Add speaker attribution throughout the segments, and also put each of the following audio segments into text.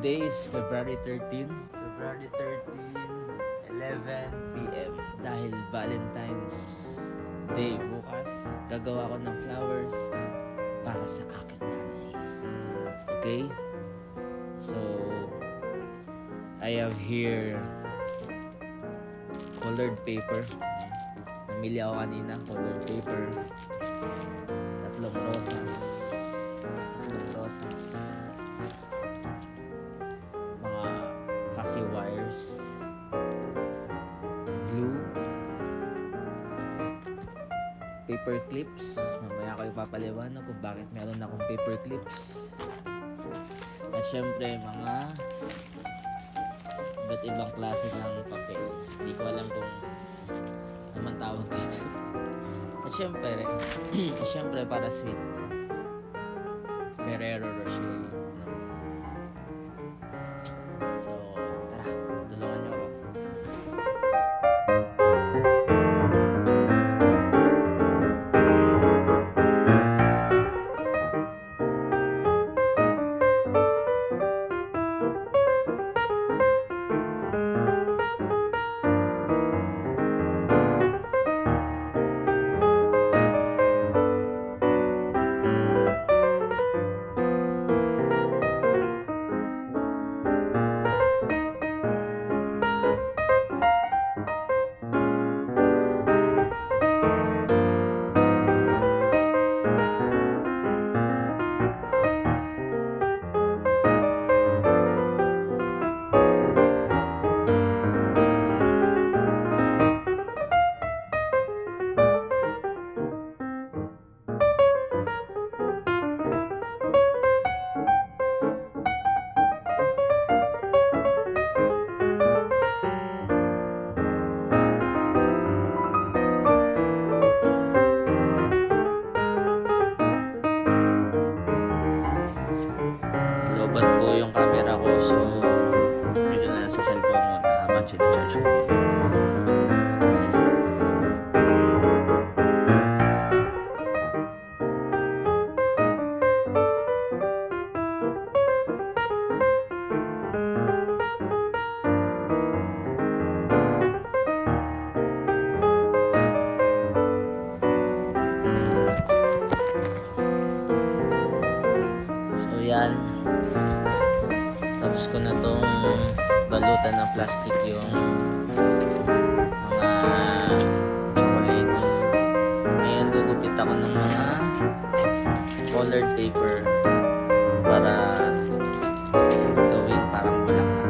Speaker 1: Today is February 13, 11 p.m. Dahil Valentine's Day bukas, gagawa ko ng flowers para sa aking nanay. Okay? So, I have here colored paper. Namili ako kanina, colored paper. Tatlong rosas. Mga fuzzy wires. Glue. Paper clips. Mamaya ko ipapaliwanag kung bakit meron akong paper clips. At syempre, mga iba't ibang klase ng papel. Hindi ko alam kung naman tawag dito. At syempre, para sweet. Ferrero Rocher. So, tara, tulungan niyo ako. Lobat po yung camera ko, so medyo na sa cellphone muna habang sinacharge ko. So yan, tapos ko na tong balutan ng plastic yung mga chocolates. Ngayon gugupit ako ng mga colored paper para gawin parang bulaklak.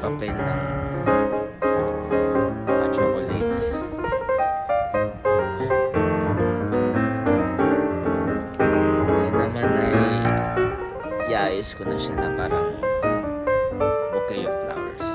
Speaker 1: papel ng mga chocolates. Ngayon naman ay iayos ko na siya na parang bouquet of flowers.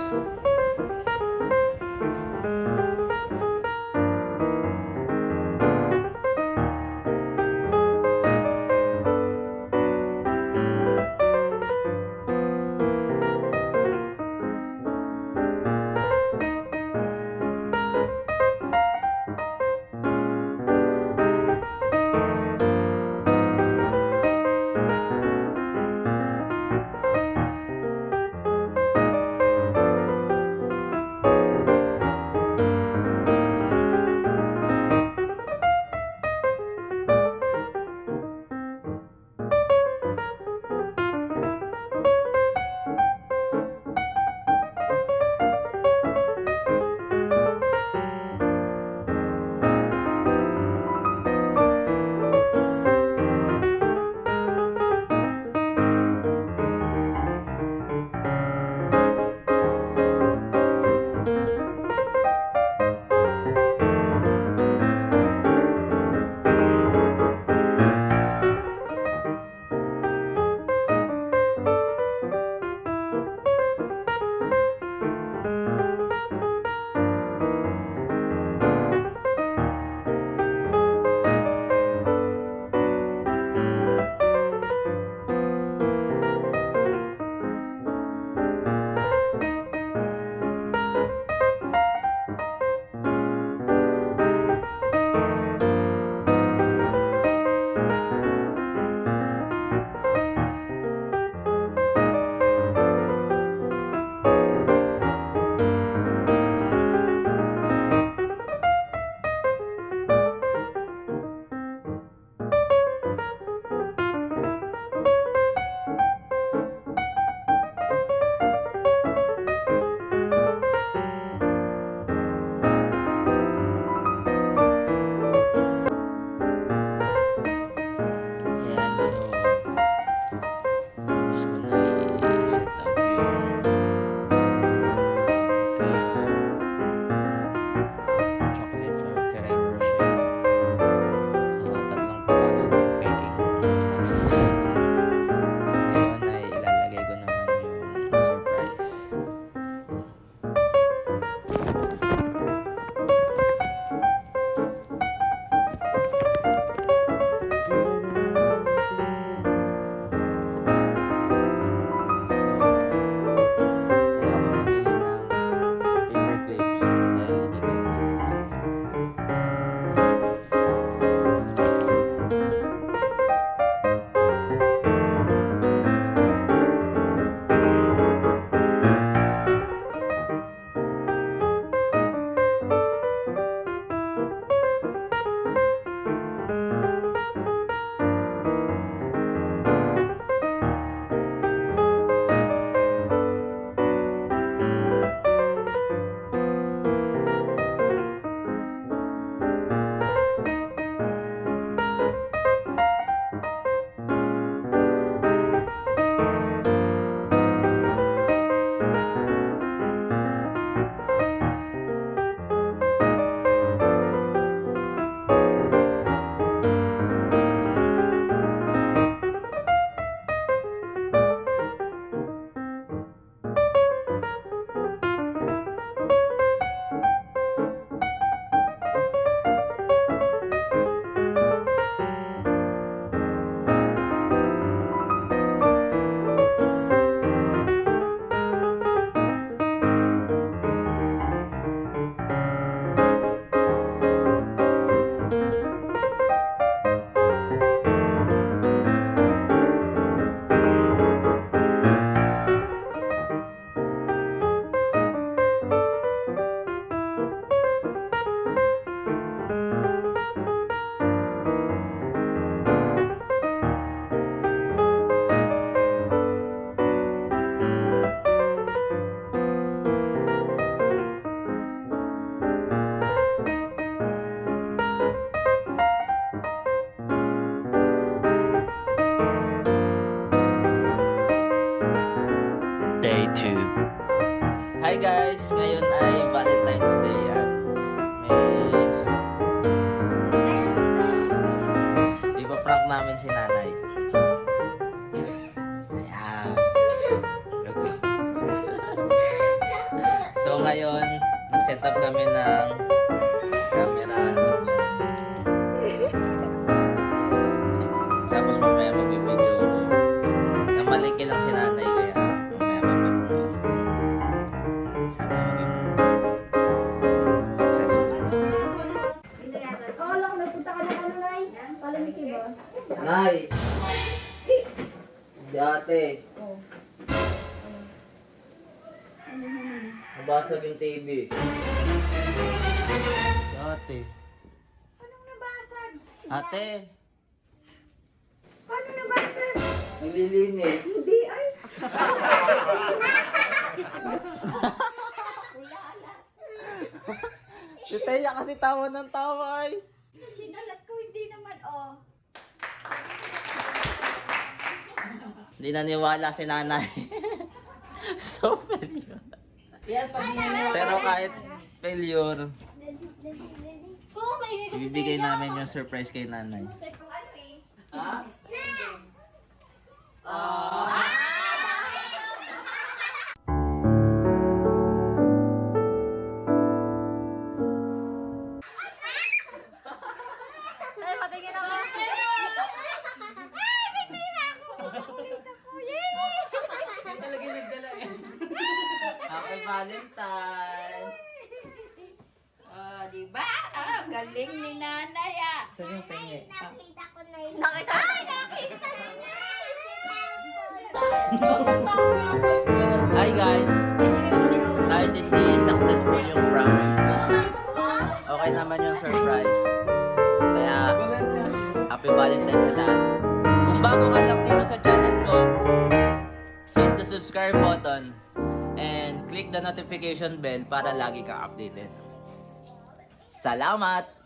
Speaker 1: guys, ngayon ay Valentine's Day at may ipaprank namin si Nanay. Ayan. So ngayon, nag-set up kami ng camera. Tapos mamaya magbibideo. Namalingki lang si Nanay kaya mamaya magbibideo. Sana maging successful.
Speaker 2: Akala ko nagpunta ka na ano, Nay? Palamiki ba?
Speaker 1: Nay! Dati. Nabasag yung TV. Dati.
Speaker 2: Anong nabasag?
Speaker 1: Ate!
Speaker 2: Paano nabasag?
Speaker 1: Nililinis.
Speaker 2: Hindi ay.
Speaker 1: Si Teya kasi tawa ng tawa ay.
Speaker 2: Sinalat ko, hindi naman, oh.
Speaker 1: Hindi naniwala si Nanay. So failure. Pero kahit failure,
Speaker 2: Oo, may
Speaker 1: ibibigay namin yung surprise kay Nanay.
Speaker 2: Ano eh?
Speaker 1: Ha?
Speaker 2: Ay, patingin ako. Ay, may pira ako. Kukulit ako. Yay!
Speaker 1: Talaga nagdala yan. Happy Valentine's!
Speaker 2: Diba? Ah, galing ni Nanay, ah.
Speaker 1: Saan yung penye?
Speaker 2: Nakita ko na yun. Nakita? Ay, nakita niya!
Speaker 1: Hi guys! Kahit hindi successful yung prank, okay naman yung surprise. Kaya, happy Valentine's sa lahat. Kung bago ka lang dito sa channel ko, hit the subscribe button and click the notification bell para lagi kang updated. Salamat!